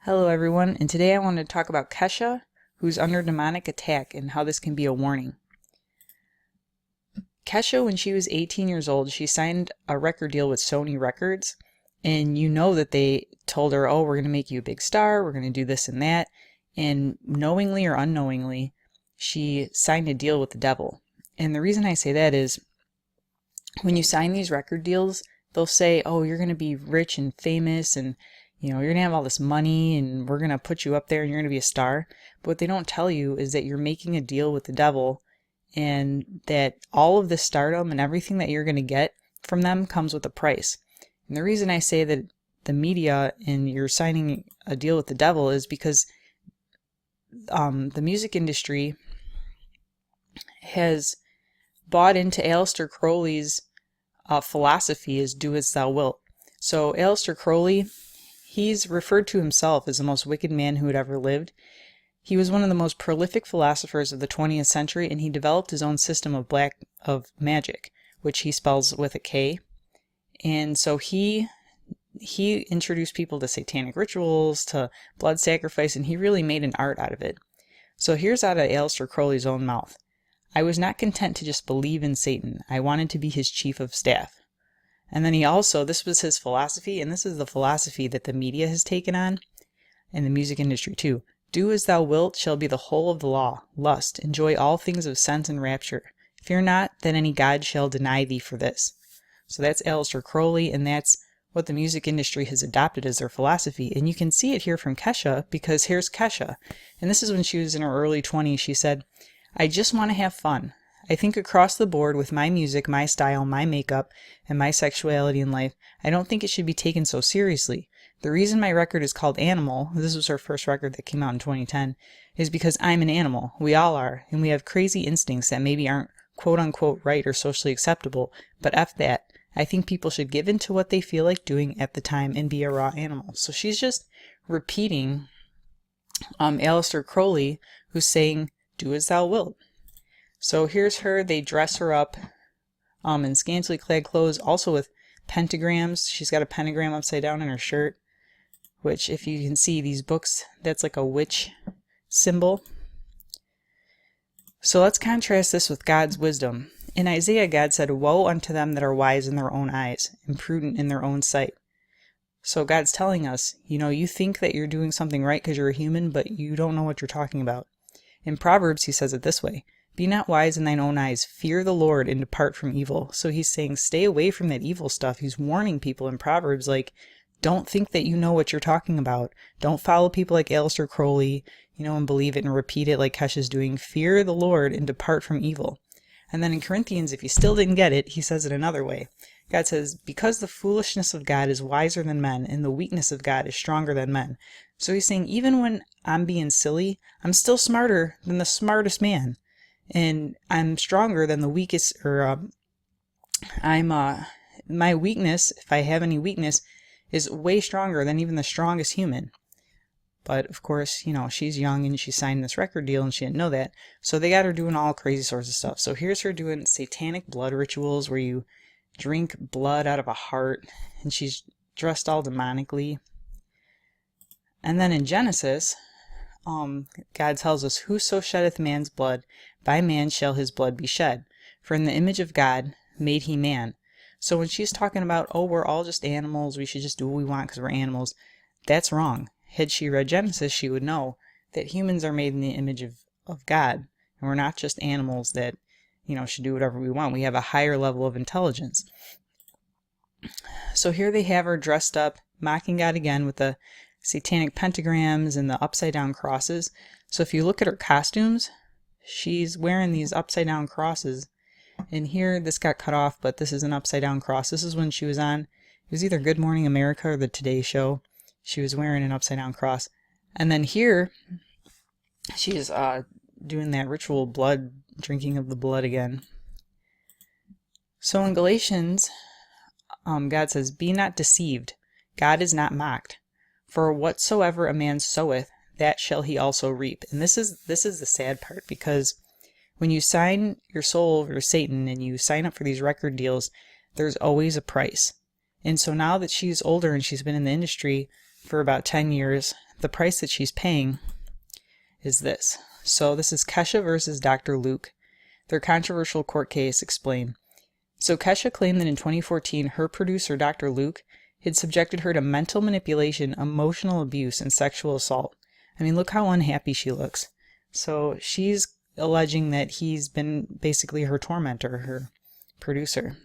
Hello everyone, and today I want to talk about Kesha, who's under demonic attack, and how this can be a warning. Kesha, when she was 18 years old, she signed a record deal with Sony Records, and you know that they told her, oh, we're going to make you a big star, we're going to do this and that, and knowingly or unknowingly, she signed a deal with the devil. And the reason I say that is, when you sign these record deals, they'll say, oh, you're going to be rich and famous, and you're going to have all this money, and we're going to put you up there, and you're going to be a star. But what they don't tell you is that you're making a deal with the devil, and that all of this stardom and everything that you're going to get from them comes with a price. And the reason I say that the media and you're signing a deal with the devil is because the music industry has bought into Aleister Crowley's philosophy is do as thou wilt. So Aleister Crowley, he's referred to himself as the most wicked man who had ever lived. He was one of the most prolific philosophers of the 20th century, and he developed his own system of magic, which he spells with a K. And so he introduced people to satanic rituals, to blood sacrifice, and he really made an art out of it. So here's out of Aleister Crowley's own mouth. I was not content to just believe in Satan. I wanted to be his chief of staff. And then he also, this was his philosophy, and this is the philosophy that the media has taken on, and the music industry too. Do as thou wilt shall be the whole of the law. Lust, enjoy all things of sense and rapture. Fear not that any god shall deny thee for this. So that's Aleister Crowley, and that's what the music industry has adopted as their philosophy. And you can see it here from Kesha, because here's Kesha. And this is when she was in her early 20s. She said, I just want to have fun. I think across the board with my music, my style, my makeup, and my sexuality in life, I don't think it should be taken so seriously. The reason my record is called Animal, this was her first record that came out in 2010, is because I'm an animal. We all are, and we have crazy instincts that maybe aren't quote-unquote right or socially acceptable, but F that. I think people should give in to what they feel like doing at the time and be a raw animal. So she's just repeating Aleister Crowley, who's saying, do as thou wilt. So here's her, they dress her up in scantily clad clothes, also with pentagrams. She's got a pentagram upside down in her shirt, which if you can see these books, that's like a witch symbol. So let's contrast this with God's wisdom. In Isaiah, God said, woe unto them that are wise in their own eyes, and prudent in their own sight. So God's telling us, you think that you're doing something right because you're a human, but you don't know what you're talking about. In Proverbs, he says it this way, be not wise in thine own eyes, fear the Lord and depart from evil. So he's saying stay away from that evil stuff. He's warning people in Proverbs, like, don't think that you know what you're talking about. Don't follow people like Aleister Crowley, and believe it and repeat it like Kesha's doing. Fear the Lord and depart from evil. And then in Corinthians, if you still didn't get it, he says it another way. God says, because the foolishness of God is wiser than men, and the weakness of God is stronger than men. So he's saying, even when I'm being silly, I'm still smarter than the smartest man. And I'm stronger than the weakest, or my weakness, if I have any weakness, is way stronger than even the strongest human. But of course, she's young and she signed this record deal and she didn't know that. So they got her doing all crazy sorts of stuff. So here's her doing satanic blood rituals where you drink blood out of a heart, and she's dressed all demonically. And then in Genesis, God tells us, whoso sheddeth man's blood, by man shall his blood be shed. For in the image of God made he man. So when she's talking about, oh, we're all just animals, we should just do what we want because we're animals, that's wrong. Had she read Genesis, she would know that humans are made in the image of God. And we're not just animals that, should do whatever we want. We have a higher level of intelligence. So here they have her dressed up, mocking God again with the satanic pentagrams and the upside down crosses. So if you look at her costumes, she's wearing these upside down crosses. And here, this got cut off, but this is an upside down cross. This is when she was on, it was either Good Morning America or the Today Show. She was wearing an upside down cross. And then here, she's doing that ritual blood, drinking of the blood again. So in Galatians, God says, be not deceived. God is not mocked. For whatsoever a man soweth, that shall he also reap. And this is the sad part, because when you sign your soul over to Satan and you sign up for these record deals, there's always a price. And so now that she's older and she's been in the industry for about 10 years, the price that she's paying is this. So this is Kesha versus Dr. Luke. Their controversial court case explained. So Kesha claimed that in 2014, her producer, Dr. Luke, had subjected her to mental manipulation, emotional abuse, and sexual assault. I mean, look how unhappy she looks. So she's alleging that he's been basically her tormentor, her producer.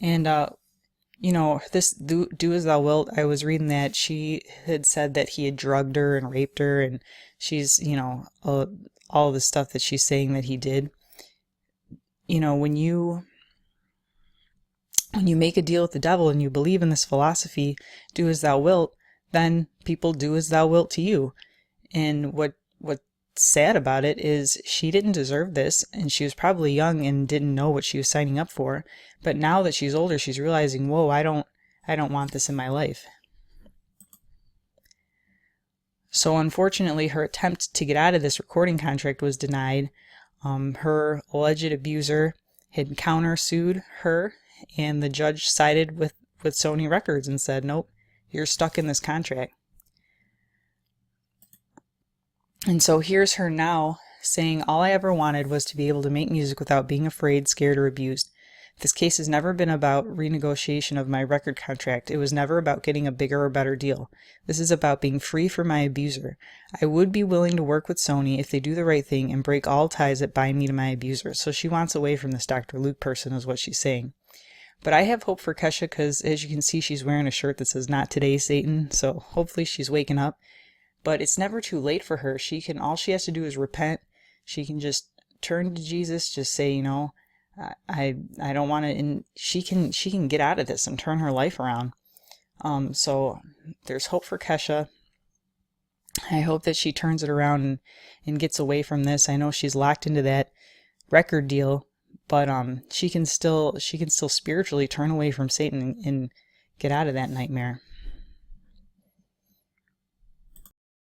And, this do as thou wilt, I was reading that she had said that he had drugged her and raped her, and she's, all the stuff that she's saying that he did. When you make a deal with the devil and you believe in this philosophy, do as thou wilt, then people do as thou wilt to you. And what's sad about it is she didn't deserve this, and she was probably young and didn't know what she was signing up for. But now that she's older, she's realizing, whoa, I don't want this in my life. So unfortunately, her attempt to get out of this recording contract was denied. Her alleged abuser had countersued her, and the judge sided with Sony Records and said, nope, you're stuck in this contract. And so here's her now saying, all I ever wanted was to be able to make music without being afraid, scared, or abused. This case has never been about renegotiation of my record contract. It was never about getting a bigger or better deal. This is about being free from my abuser. I would be willing to work with Sony if they do the right thing and break all ties that bind me to my abuser. So she wants away from this Dr. Luke person is what she's saying. But I have hope for Kesha because, as you can see, she's wearing a shirt that says, "Not today, Satan." So hopefully she's waking up. But it's never too late for her. All she has to do is repent. She can just turn to Jesus, just say, I don't want to, and she can get out of this and turn her life around. So there's hope for Kesha. I hope that she turns it around and gets away from this. I know she's locked into that record deal, but she can still spiritually turn away from Satan and get out of that nightmare.